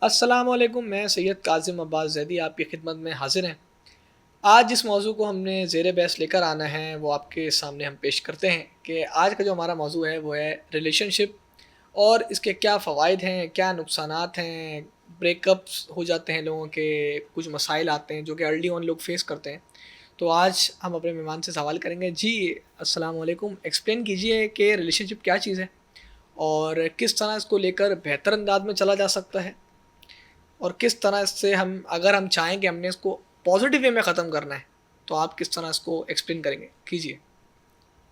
अस्सलामुअलैकुम, मैं सैयद काज़िम अब्बास ज़ैदी आपकी खिदमत में हाज़िर हैं। आज जिस मौज़ू को हमने ज़ेर बहस लेकर आना है, वो आपके सामने हम पेश करते हैं कि आज का जो हमारा मौज़ू है, वो है रिलेशनशिप और इसके क्या फ़वाइद हैं, क्या नुकसानात हैं, ब्रेकअप्स हो जाते हैं लोगों के, कुछ मसाइल आते हैं, जो कि अर्ली ऑन लोग फ़ेस करते हैं। तो आज हम अपने मेहमान से सवाल करेंगे। जी, अस्सलाम वालेकुम, एक्सप्लेन कीजिए कि रिलेशनशिप क्या चीज़ है और किस तरह इसको लेकर बेहतर अंदाज़ में चला जा सकता है? और किस तरह से हम अगर हम चाहें कि हमने इसको पॉज़िटिव वे में ख़त्म करना है, तो आप किस तरह इसको एक्सप्लेन करेंगे? कीजिए।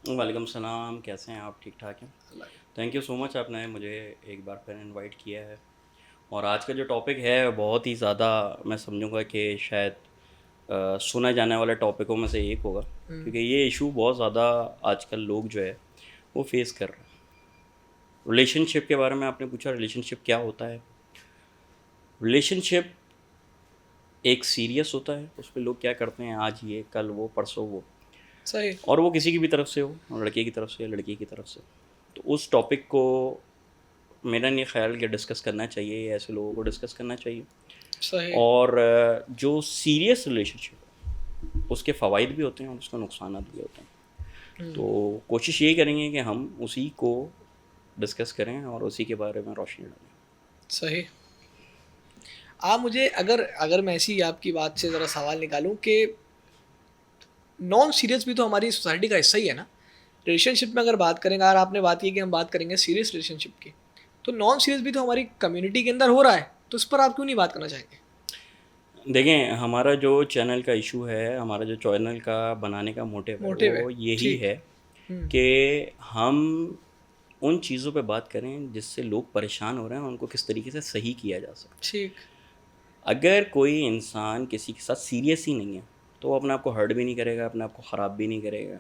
वालेकुम सलाम, कैसे हैं आप? ठीक-ठाक हैं? अल्लाह थैंक यू सो मच आपने मुझे एक बार फिर इनवाइट किया है। और आज का जो टॉपिक है बहुत ही ज़्यादा मैं समझूंगा कि शायद सुना जाने वाले टॉपिकों में से एक होगा, हुँ, क्योंकि ये इशू बहुत ज़्यादा आजकल लोग जो है वो फेस कर रहे हैं। रिलेशनशिप के बारे में आपने पूछा, रिलेशनशिप क्या होता है? रिलेशनशिप एक सीरियस होता है, उसमें लोग क्या करते हैं, आज ये कल वो परसों वो, सही। और वो किसी की भी तरफ से हो, लड़के की तरफ से या लड़की की तरफ से। तो उस टॉपिक को मेरा नहीं ख्याल कि डिस्कस करना चाहिए, ऐसे लोगों को डिस्कस करना चाहिए। सही। और जो सीरियस रिलेशनशिप है उसके फ़वाइद भी होते हैं और उसके नुकसानात भी होते हैं। हुँ, तो कोशिश यही करेंगे कि हम उसी को डिस्कस करें और उसी के बारे में रोशनी डालें। सही। आप मुझे अगर अगर मैं ऐसी आपकी बात से ज़रा सवाल निकालूँ कि नॉन सीरियस भी तो हमारी सोसाइटी का हिस्सा ही है ना? रिलेशनशिप में अगर बात करें, अगर आपने बात की कि हम बात करेंगे सीरियस रिलेशनशिप की, तो नॉन सीरियस भी तो हमारी कम्युनिटी के अंदर हो रहा है, तो इस पर आप क्यों नहीं बात करना चाहेंगे? देखें, हमारा जो चैनल का इशू है, हमारा जो चैनल का बनाने का मोटिव है, मोटिव है। वो यही ठीक। है हुँ, कि हम उन चीज़ों पे बात करें जिससे लोग परेशान हो रहे हैं, उनको किस तरीके से सही किया जा सकता है। ठीक। अगर कोई इंसान किसी के साथ सीरियस ही नहीं है, तो वो अपने आप को हर्ट भी नहीं करेगा, अपने आप को ख़राब भी नहीं करेगा।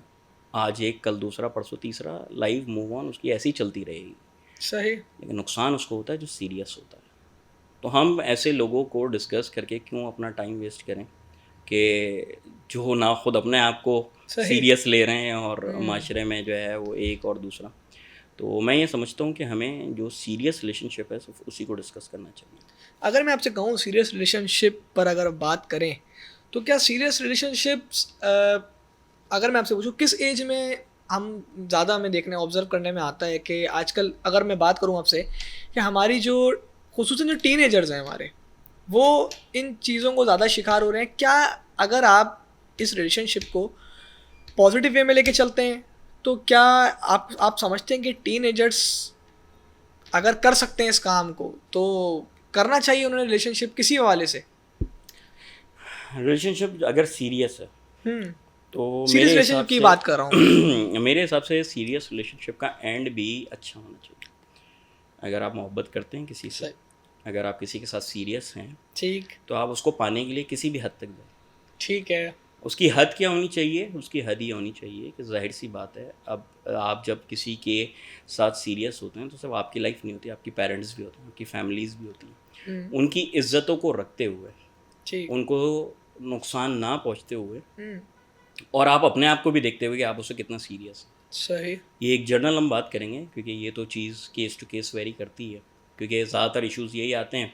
आज एक, कल दूसरा, परसों तीसरा, लाइफ मूव ऑन उसकी ऐसी ही चलती रहेगी। सही। लेकिन नुकसान उसको होता है जो सीरियस होता है। तो हम ऐसे लोगों को डिस्कस करके क्यों अपना टाइम वेस्ट करें कि जो ना खुद अपने आप को सही। सीरियस ले रहे हैं और हुँ। माशरे में जो है वो एक और दूसरा। तो मैं ये समझता हूँ कि हमें जो सीरियस रिलेशनशिप है सिर्फ उसी को डिस्कस करना चाहिए। अगर मैं आपसे कहूँ सीरियस रिलेशनशिप पर अगर बात करें, तो क्या सीरियस रिलेशनशिप्स अगर मैं आपसे पूछूँ किस एज में हम ज़्यादा हमें देखने ऑब्ज़र्व करने में आता है कि आजकल अगर मैं बात करूँ आपसे कि हमारी जो ख़ुसूसन जो टीनेजर्स हैं हमारे, वो इन चीज़ों को ज़्यादा शिकार हो रहे हैं। क्या अगर आप इस रिलेशनशिप को पॉज़िटिव वे में लेके चलते हैं, तो क्या आप समझते हैं कि टीनेजर्स अगर कर सकते हैं इस काम को, तो करना चाहिए उन्हें रिलेशनशिप किसी हवाले से? रिलेशनशिप अगर सीरियस है हुँ, तो सीरियस मेरे हिसाब रिलेशनशिप की से बात कर रहा हूँ मैं। मेरे हिसाब से सीरियस रिलेशनशिप का एंड भी अच्छा होना चाहिए। अगर आप मोहब्बत करते हैं किसी से, सही। अगर आप किसी के साथ सीरियस हैं, ठीक। तो आप उसको पाने के लिए किसी भी हद तक जाएँ। ठीक है। उसकी हद क्या होनी चाहिए? उसकी हद ये होनी चाहिए कि ज़ाहिर-सी बात है, अब आप जब किसी के साथ सीरियस होते हैं, तो सिर्फ़ आपकी लाइफ़ नहीं होती, आपकी पेरेंट्स भी होते हैं, आपकी फैमिलीज़ भी होती हैं। हुँ, उनकी इज़्ज़तों को रखते हुए, ठीक। उनको नुकसान ना पहुँचते हुए, हुँ, और आप अपने आप को भी देखते हुए कि आप उससे कितना सीरियस हैं। सही। ये एक जनरल हम बात करेंगे, क्योंकि ये तो चीज़ केस टू केस वेरी करती है। क्योंकि ज़्यादातर इश्यूज़ यही आते हैं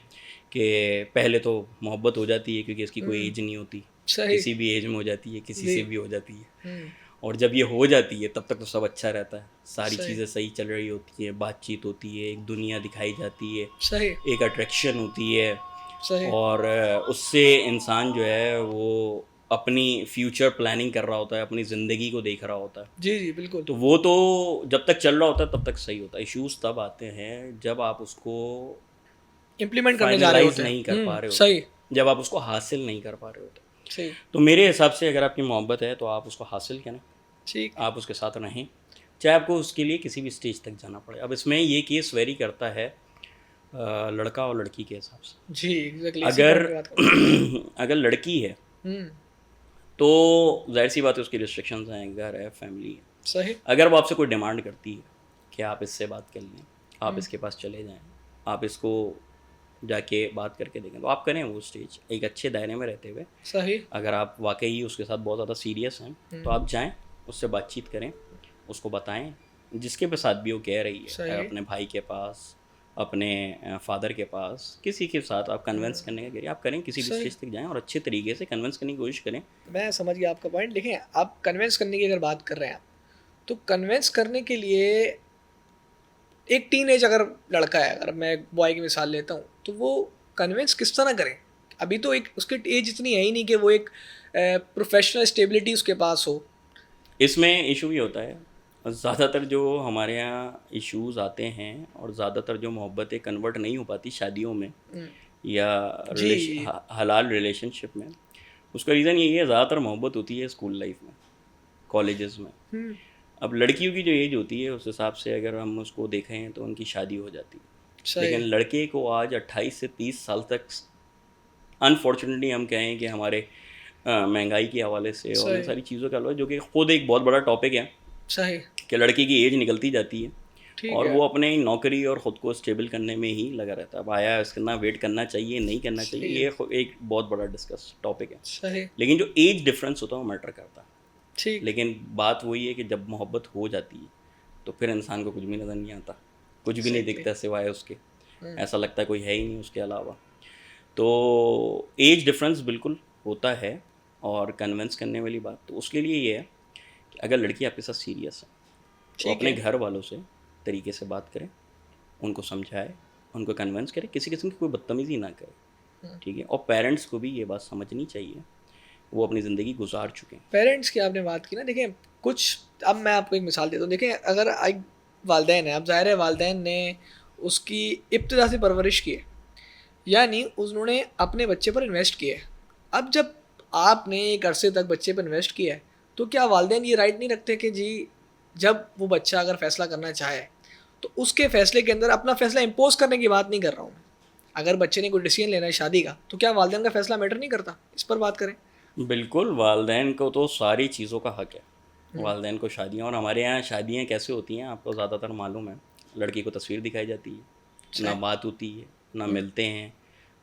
कि पहले तो मोहब्बत हो जाती है, क्योंकि इसकी कोई हुँ, एज नहीं होती। सही। किसी भी एज में हो जाती है, किसी जी। से भी हो जाती है। हुँ, और जब ये हो जाती है तब तक तो सब अच्छा रहता है। सारी सही। चीज़ें सही चल रही होती हैं, बातचीत होती है, एक दुनिया दिखाई जाती है, सही। एक अट्रैक्शन होती है, सही। और उससे इंसान जो है वो अपनी फ्यूचर प्लानिंग कर रहा होता है, अपनी ज़िंदगी को देख रहा होता है। जी, जी, बिल्कुल। तो वो तो जब तक चल रहा होता है तब तक सही होता है। इश्यूज़ तब आते हैं जब आप उसको इम्प्लीमेंट करने जा रहे फाइनलाइज़ होते हैं। नहीं कर पा हुँ, रहे होते, सही। जब आप उसको हासिल नहीं कर पा रहे होते। सही। तो मेरे हिसाब से अगर आपकी मोहब्बत है तो आप उसको हासिल करें, ठीक। आप उसके साथ रहें, चाहे आपको उसके लिए किसी भी स्टेज तक जाना पड़े। अब इसमें ये केस वेरी करता है लड़का और लड़की के हिसाब से। जी, एग्ज़ैक्टली इसी अगर पॉइंट पे बात कर रहा था। अगर लड़की है हुँ, तो ज़ाहिर-सी बात है, उसकी रिस्ट्रिक्शंस हैं, घर है, फैमिली है। सही। अगर वो आपसे कोई डिमांड करती है कि आप इससे बात कर लें, आप हुँ, इसके पास चले जाएँ, आप इसको जाके बात करके देखें, तो आप करें वो स्टेज एक अच्छे दायरे में रहते हुए। सही। अगर आप वाक़ई उसके साथ बहुत ज़्यादा सीरियस हैं, तो हुँ, आप जाएँ, उससे बातचीत करें, उसको बताएँ, जिसके भी साथ भी वो कह रही है, सही। अपने भाई के पास, अपने फादर के पास, किसी के साथ आप कन्विंस करने का करिए, आप करें, किसी भी सही। स्टेज तक जाएं और अच्छे तरीके से कन्विंस करने की कोशिश करें। मैं समझ गया आपका पॉइंट। देखिए, आप कन्विंस करने की अगर बात कर रहे हैं आप, तो कन्विंस करने के लिए एक टीनेज अगर लड़का है, अगर मैं बॉय की मिसाल लेता हूँ, तो वो कन्विंस किस तरह करें? अभी तो एक उसकी एज इतनी है ही नहीं कि वो एक प्रोफेशनल स्टेबिलिटी उसके पास हो। इसमें इशू ये होता है, ज़्यादातर जो हमारे यहाँ इश्यूज़ आते हैं और ज़्यादातर जो मोहब्बतें कन्वर्ट नहीं हो पाती शादियों में हुँ, या जी। हलाल रिलेशनशिप में, उसका रीज़न यही है, ज़्यादातर मोहब्बत होती है स्कूल लाइफ में, कॉलेजेस में। हुँ, अब लड़कियों की जो एज होती है उस हिसाब से अगर हम उसको देखें तो उनकी शादी हो जाती है, सही, लेकिन लड़के को आज 28 से 30 साल तक, अनफॉर्चुनेटली हम कहें कि हमारे महंगाई के हवाले से और इन सही, सारी चीज़ों के हवाले, जो कि खुद एक बहुत बड़ा टॉपिक है, सही, कि लड़के की एज निकलती जाती है ठीक और है, वो अपने नौकरी और ख़ुद को स्टेबल करने में ही लगा रहता है। अब आया इसका वेट करना चाहिए, नहीं करना चाहिए, सही है, ये एक बहुत बड़ा डिस्कस टॉपिक है। सही, लेकिन जो एज डिफरेंस होता है वो मैटर करता है। ठीक, लेकिन बात वही है कि जब मोहब्बत हो जाती है तो फिर इंसान को कुछ भी नज़र नहीं आता, कुछ भी नहीं एग्ज़ैक्टली। दिखता सिवाय उसके, हुँ, ऐसा लगता है कोई है ही नहीं उसके अलावा। तो एज डिफरेंस बिल्कुल होता है। और कन्विंस करने वाली बात तो उसके लिए ये है कि अगर लड़की आपके साथ सीरियस है तो ठीक अपने है। घर वालों से तरीके से बात करें, उनको समझाए, उनको कन्विंस करें, किसी किस्म की कोई बदतमीज़ी ना करे, हुँ, ठीक है? और पेरेंट्स को भी ये बात समझनी चाहिए, वो अपनी ज़िंदगी गुजार चुके हैं। पेरेंट्स की आपने बात की ना, देखिए कुछ, अब मैं आपको एक मिसाल देता हूँ। देखिए, अगर एक वालिदैन है, अब ज़ाहिर है वालिदैन ने उसकी इब्तिदा से परवरिश की है, यानी उन्होंने अपने बच्चे पर इन्वेस्ट किया है। अब जब आपने एक अरसे तक बच्चे पर इन्वेस्ट किया है, तो क्या वालिदैन ये राइट नहीं रखते कि जी, जब वो बच्चा अगर फ़ैसला करना चाहे, तो उसके फ़ैसले के अंदर अपना फ़ैसला इम्पोज़ करने की बात नहीं कर रहा हूँ मैं। अगर बच्चे ने कोई डिसीज़न लेना है शादी का, तो क्या वालिदैन का फ़ैसला मैटर नहीं करता? इस पर बात करें। बिल्कुल, वालिदैन को तो सारी चीज़ों का हक है। हुँ, वालिदैन को शादियाँ, और हमारे यहाँ शादियाँ कैसे होती हैं आपको ज़्यादातर मालूम है। लड़की को तस्वीर दिखाई जाती है, ना सही। बात होती है, ना हुँ, मिलते हैं,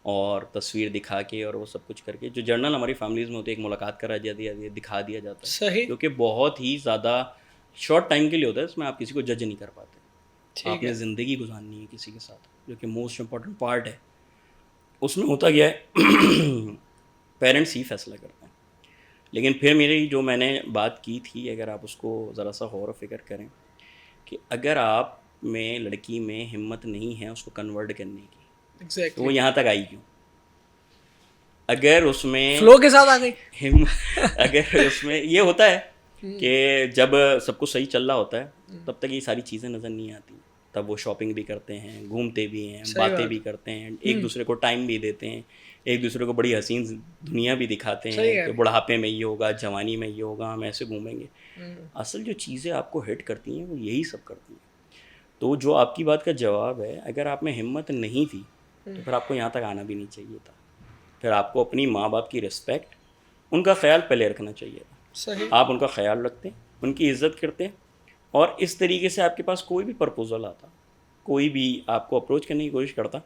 और तस्वीर दिखा के और वो सब कुछ करके जो जनरल हमारी फैमिलीज़ में होती है, एक मुलाकात करा दिया दिया दिया दिखा दिया जाता है, सही, जो कि बहुत ही ज़्यादा शॉर्ट टाइम के लिए होता है, इसमें आप किसी को जज नहीं कर पाते। ठीक आपने है। ज़िंदगी गुज़ारनी है किसी के साथ, जो कि मोस्ट इम्पॉर्टेंट पार्ट है। उसमें होता क्या है पेरेंट्स ही फैसला करते हैं। लेकिन फिर मेरी जो मैंने बात की थी, अगर आप उसको ज़रा सा गौर व फ़िक्र करें, कि अगर आप में लड़की में हिम्मत नहीं है उसको कन्वर्ट करने की, तो वो एग्ज़ैक्टली। यहाँ तक आई क्यों? अगर उसमें फ्लो के साथ आ गई। हिम अगर उसमें ये होता है हुँ, कि जब सब कुछ सही चल रहा होता है, हुँ, तब तक ये सारी चीज़ें नज़र नहीं आती। तब वो शॉपिंग भी करते हैं, घूमते भी हैं, सही बातें बात। भी करते हैं, एक हुँ, दूसरे को टाइम भी देते हैं, एक दूसरे को बड़ी हसीन दुनिया भी दिखाते सही हैं कह कि रहे हैं। बुढ़ापे में ये होगा, जवानी में ये होगा, हम ऐसे घूमेंगे। हुँ, असल जो चीज़ें आपको हिट करती हैं वो यही सब करती हैं। तो जो आपकी बात का जवाब है, अगर आप में हिम्मत नहीं थी हुँ, तो फिर आपको यहाँ तक आना भी नहीं चाहिए था। फिर आपको अपनी माँ बाप की रिस्पेक्ट, उनका ख्याल पहले रखना चाहिए सही, था। आप उनका ख्याल रखते, उनकी इज़्ज़त करते, और इस तरीके से आपके पास कोई भी प्रपोज़ल आता, कोई भी आपको अप्रोच करने की कोशिश करता,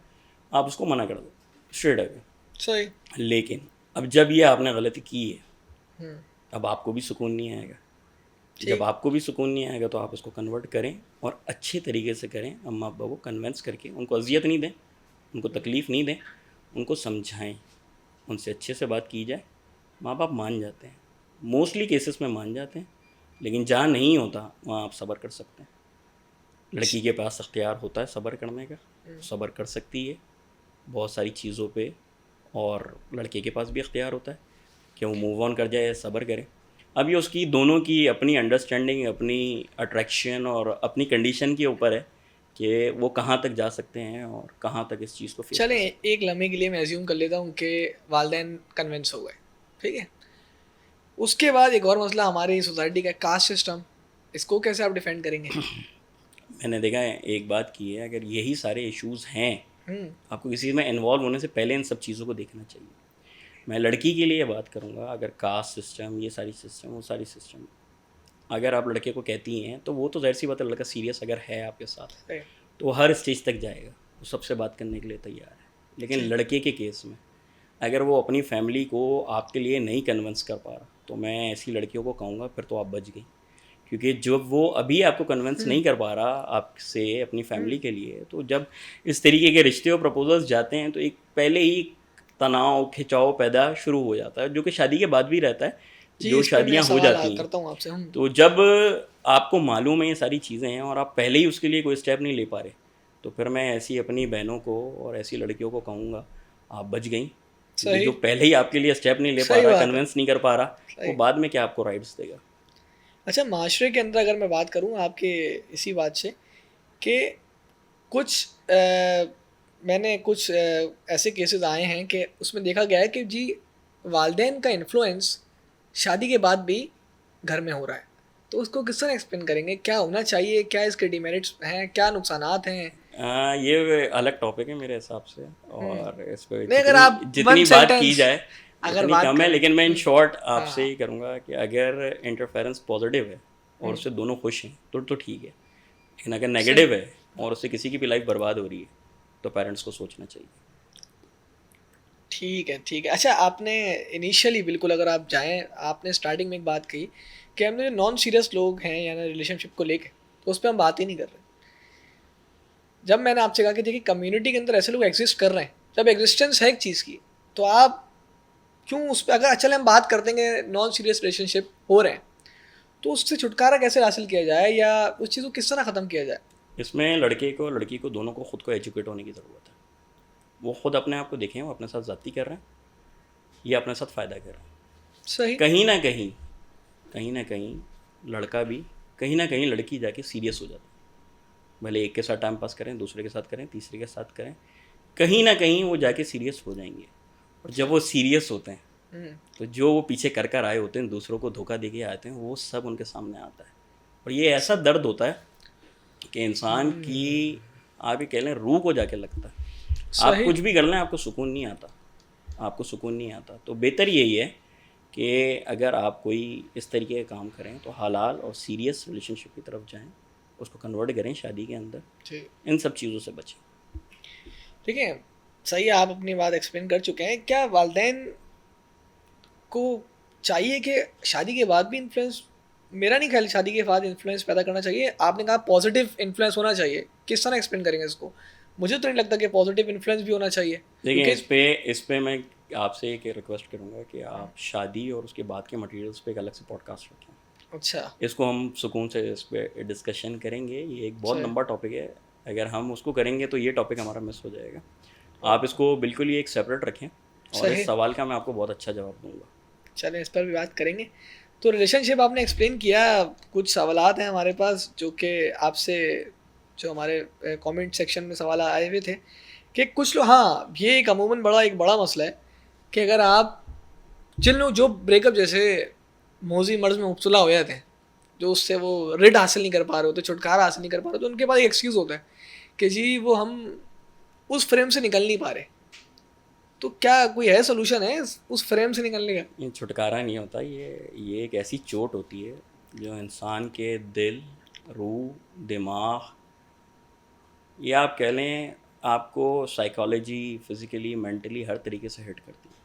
आप उसको मना कर दो स्ट्रेट अवे। सही। लेकिन अब जब ये आपने गलती की है, हुँ, अब आपको भी सुकून नहीं आएगा। जब ठीक, आपको भी सुकून नहीं आएगा तो आप उसको कन्वर्ट करें, और अच्छे तरीके से करें, अम्मा अब्बा को कन्विंस करके, उनको अज़ियत नहीं दें, उनको तकलीफ़ नहीं दें, उनको समझाएं, उनसे अच्छे से बात की जाए। माँ बाप मान जाते हैं, मोस्टली केसेस में मान जाते हैं, लेकिन जहाँ नहीं होता वहाँ आप सब्र कर सकते हैं। लड़की के पास अख्तियार होता है सब्र करने का, हुँ, सब्र कर सकती है बहुत सारी चीज़ों पे, और लड़के के पास भी अख्तियार होता है कि वो मूव ऑन कर जाए या सब्र करे। अब ये उसकी दोनों की अपनी अंडरस्टैंडिंग, अपनी अट्रैक्शन और अपनी कंडीशन के ऊपर है कि वो कहाँ तक जा सकते हैं और कहाँ तक इस चीज़ को फेस कर चलें सकते एक लम्हे के लिए मैं अज़्यूम कर लेता हूँ कि वालिदैन कन्विंस हो गए, ठीक है? उसके बाद एक और मसला हमारी सोसाइटी का है, कास्ट सिस्टम, इसको कैसे आप डिफेंड करेंगे? हैं। मैंने देखा है, एक बात की है, अगर यही सारे इश्यूज़ हैं, हुँ, आपको किसी में इन्वॉल्व होने से पहले इन सब चीज़ों को देखना चाहिए। मैं लड़की के लिए बात करूँगा, अगर कास्ट सिस्टम, ये सारी सिस्टम, वो सारी सिस्टम, अगर आप लड़के को कहती हैं तो वो तो ज़ाहिर सी बात है, लड़का सीरियस अगर है आपके साथ सही, तो वो हर स्टेज तक जाएगा, वो सबसे बात करने के लिए तैयार है। लेकिन ठीक, लड़के के केस में अगर वो अपनी फैमिली को आपके लिए नहीं कन्विंस कर पा रहा, तो मैं ऐसी लड़कियों को कहूँगा फिर तो आप बच गई, क्योंकि जब वो अभी आपको कन्विंस नहीं कर पा रहा आपसे अपनी फैमिली के लिए, तो जब इस तरीके के रिश्ते और प्रपोजल्स जाते हैं तो एक पहले ही तनाव खिंचाव पैदा शुरू हो जाता है, जो कि शादी के बाद भी रहता है, जी, जो इस पे मैं शादियां हो सवाल जाती हैं। करता हूँ आपसे। तो जब आपको मालूम है ये सारी चीज़ें हैं और आप पहले ही उसके लिए कोई स्टेप नहीं ले पा रहे, तो फिर मैं ऐसी अपनी बहनों को और ऐसी लड़कियों को कहूँगा, आप बच गई, क्योंकि सही, जो पहले ही आपके लिए स्टेप नहीं ले पा सही रहा, बात है, कन्विंस नहीं कर पा रहा, वो सही। बाद में क्या आपको राइट्स देगा। अच्छा, माशरे के अंदर अगर मैं बात करूँ आपके इसी बात से कि कुछ मैंने कुछ ऐसे केसेस आए हैं कि उसमें देखा गया है कि जी वालदेन का इन्फ्लुएंस शादी के बाद भी घर में हो रहा है। तो उसको किस तरह एक्सप्लेन करेंगे? क्या होना चाहिए? क्या इसके डिमेरिट्स हैं? क्या नुकसानात हैं? ये अलग टॉपिक है मेरे हिसाब से, हुँ। और इस पे नहीं, अगर जितनी आप जितनी 1 बात की सेंटेंस जाए अगर उतनी बात कम है, करें। लेकिन मैं इन शॉर्ट हाँ, आपसे हाँ। ही करूँगा कि अगर इंटरफेरेंस पॉजिटिव है और हुँ, उससे दोनों खुश हैं तो ठीक है, लेकिन अगर सही। नेगेटिव है और उससे किसी की भी लाइफ बर्बाद हो रही है तो पेरेंट्स को सोचना चाहिए। ठीक है, ठीक है। अच्छा, आपने इनिशियली बिल्कुल अगर आप जाएँ, आपने स्टार्टिंग में एक बात कही कि हमने जो नॉन सीरियस लोग हैं यानी रिलेशनशिप को लेके, तो उस पे हम बात ही नहीं कर रहे। जब मैंने आपसे कहा कि देखिए कम्युनिटी के अंदर ऐसे लोग एग्ज़िस्ट कर रहे हैं, जब एग्ज़िस्टेंस है एक चीज़ की, तो आप क्यों उस पे अगर चलें हम बात कर देंगे नॉन सीरियस रिलेशनशिप हो रहे हैं, तो उससे छुटकारा कैसे हासिल किया जाए या उस चीज़ को किस तरह ख़त्म किया जाए? इसमें लड़के को लड़की को दोनों को खुद को एजुकेट होने की ज़रूरत है। वो खुद अपने आप को देखें, वो अपने साथ ज़्यादती कर रहे हैं या अपने साथ फ़ायदा कर रहे हैं। सही। कहीं ना कहीं लड़का भी, कहीं ना कहीं लड़की जाके सीरियस हो जाती है। भले एक के साथ टाइम पास करें, दूसरे के साथ करें, तीसरे के साथ करें, कहीं ना कहीं वो जाके सीरियस हो जाएंगे। और जब वो सीरियस होते हैं हुँ, तो जो वो पीछे कर कर आए होते हैं, दूसरों को धोखा दे के आते हैं, वो सब उनके सामने आता है। और ये ऐसा दर्द होता है कि इंसान की, आप ये कह लें, रूह को जाके लगता है। आप सही। कुछ भी कर लें, आपको सुकून नहीं आता, आपको सुकून नहीं आता। तो बेहतर यही है कि अगर आप कोई इस तरीके का काम करें तो हलाल और सीरियस रिलेशनशिप की तरफ जाएं, उसको कन्वर्ट करें शादी के अंदर, जी। इन सब चीज़ों से बचें। ठीक है, सही है, आप अपनी बात एक्सप्लेन कर चुके हैं। क्या वालिदैन को चाहिए कि शादी के बाद भी इन्फ्लुएंस, मेरा नहीं ख्याल शादी के बाद इन्फ्लुएंस पैदा करना चाहिए। आपने कहा पॉजिटिव इन्फ्लुएंस होना चाहिए, किस तरह एक्सप्लेन करेंगे इसको? मुझे तो नहीं लगता कि पॉजिटिव इन्फ्लुएंस भी होना चाहिए देखिए, क्योंकि इस पे मैं आपसे एक रिक्वेस्ट करूँगा कि हाँ, आप शादी और उसके बाद के मटेरियल्स पे एक अलग से पॉडकास्ट रखें। अच्छा, इसको हम सुकून से इस पे डिस्कशन करेंगे। ये एक बहुत सही। लंबा टॉपिक है, अगर हम उसको करेंगे तो ये टॉपिक हमारा मिस हो जाएगा। आप इसको बिल्कुल ही एक सेपरेट रखें और इस सही, सवाल का मैं आपको बहुत अच्छा जवाब दूंगा। चलें इस पर भी बात करेंगे। तो रिलेशनशिप आपने एक्सप्लेन किया, कुछ सवालात हैं हमारे पास जो कि आपसे, जो हमारे कमेंट सेक्शन में सवाल आए हुए थे कि कुछ लोग, हाँ, ये एक अमूमन एक बड़ा मसला है कि अगर आप जिन लोग जो ब्रेकअप जैसे मौजी मर्ज़ में मुब्तला हो जाते हैं, जो उससे वो रिड हासिल नहीं कर पा रहे होते, छुटकारा हासिल नहीं कर पा रहे, तो उनके पास एक एक्सक्यूज़ होता है कि जी वो हम उस फ्रेम से निकल नहीं पा रहे। तो क्या कोई है सॉल्यूशन है उस फ्रेम से निकलने का? ये छुटकारा नहीं होता, ये एक ऐसी चोट होती है जो इंसान के दिल, रूह, दिमाग, या आप कह लें आपको साइकोलॉजी, फिज़िकली, मेंटली हर तरीके से हिट करती है।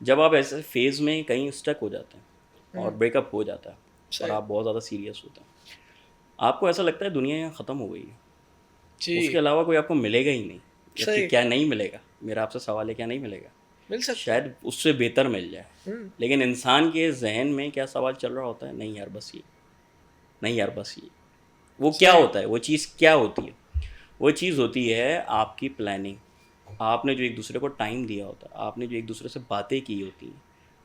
जब आप ऐसे फेज़ में कहीं स्टक हो जाते हैं और हुँ, ब्रेकअप हो जाता है और सही। आप बहुत ज़्यादा सीरियस होते हैं, आपको ऐसा लगता है दुनिया यहाँ ख़त्म हो गई है, उसके जी, अलावा कोई आपको मिलेगा ही नहीं। जबकि सही, क्या नहीं मिलेगा? मेरा आपसे सवाल है, क्या नहीं मिलेगा? मिल सकता है। शायद उससे बेहतर मिल जाए। हुँ, लेकिन इंसान के जहन में क्या सवाल चल रहा होता है? नहीं यार बस ये, नहीं यार बस ये। वो क्या सही, होता है? वो चीज़ क्या होती है? वो चीज़ होती है आपकी प्लानिंग। आपने जो एक दूसरे को टाइम दिया होता है, आपने जो एक दूसरे से बातें की होती हैं,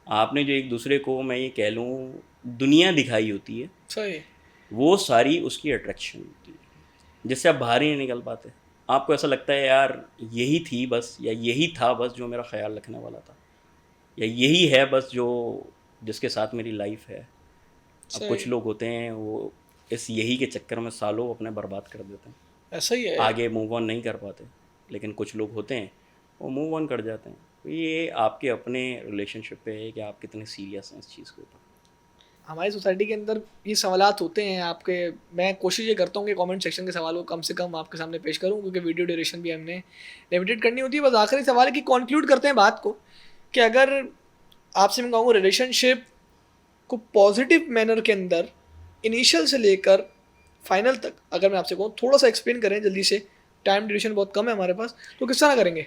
आपने जो एक दूसरे को, मैं ये कह लूँ, दुनिया दिखाई होती है, सही, वो सारी उसकी अट्रैक्शन होती है, जिससे आप बाहर ही नहीं निकल पाते। आपको ऐसा लगता है यार यही थी बस, या यही था बस जो मेरा ख्याल रखने वाला था, या यही है बस जो जिसके साथ मेरी लाइफ है। अब कुछ सही, लोग होते हैं वो इस यही के चक्कर में सालों अपने बर्बाद कर देते हैं, ऐसा ही है। आगे मूव ऑन नहीं कर पाते। लेकिन कुछ लोग होते हैं वो मूव ऑन कर जाते हैं। तो ये आपके अपने रिलेशनशिप पे है कि आप कितने सीरियस हैं इस चीज़ के ऊपर। हमारी सोसाइटी के अंदर ये सवालात होते हैं आपके, मैं कोशिश ये करता हूँ कि कमेंट सेक्शन के सवाल को कम से कम आपके सामने पेश करूँ क्योंकि वीडियो ड्यूरेशन भी हमने लिमिटेड करनी होती है। बस आखिरी सवाल है कि कंक्लूड करते हैं बात को कि अगर आपसे मैं कहूँगा रिलेशनशिप को पॉजिटिव मैनर के अंदर इनिशियल से लेकर फाइनल तक अगर मैं आपसे कहूँ थोड़ा सा एक्सप्लेन करें जल्दी से, टाइम ड्यूरेशन बहुत कम है हमारे पास, तो किस तरह करेंगे?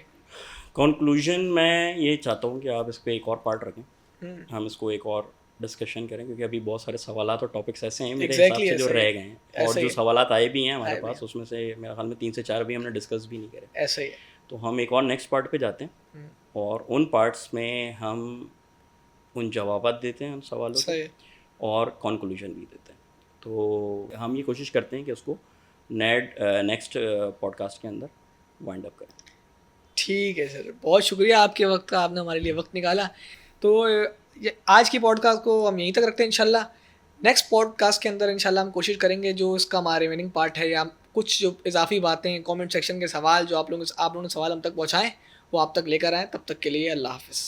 कंक्लूजन मैं ये चाहता हूँ कि आप इस पर एक और पार्ट रखें, हम्म, हम इसको एक और डिस्कशन करें, क्योंकि अभी बहुत सारे सवालात और टॉपिक्स ऐसे हैं मेरे हिसाब एग्जैक्टली से जो ऐसा ही रह है, गए हैं, और ऐसा ही जो है, सवालात आए भी हैं हमारे आए भी पास हैं, उसमें से मेरे ख्याल में 3 से 4 भी हमने डिस्कस भी नहीं करे। ऐसा ही है। तो हम एक और नेक्स्ट पार्ट पे जाते हैं हम्म, और उन पार्ट्स में हम उन जवाबात देते हैं उन सवालों के, सही है। और कंक्लूजन भी देते हैं। तो हम ये कोशिश करते हैं कि उसको नेक्स्ट पॉडकास्ट के अंदर वाइंड अप करें। ठीक है सर, बहुत शुक्रिया आपके वक्त का, आपने हमारे लिए वक्त निकाला। तो ये आज की पॉडकास्ट को हम यहीं तक रखते हैं इंशाल्लाह। नेक्स्ट पॉडकास्ट के अंदर इंशाल्लाह हम कोशिश करेंगे जो इसका हमारा रिमेनिंग पार्ट है, या कुछ जो इजाफी बातें, कमेंट सेक्शन के सवाल जो आप लोगों ने सवाल हम तक पहुँचाएँ वो आप तक लेकर आएँ। तब तक के लिए अल्लाह हाफ़िज़।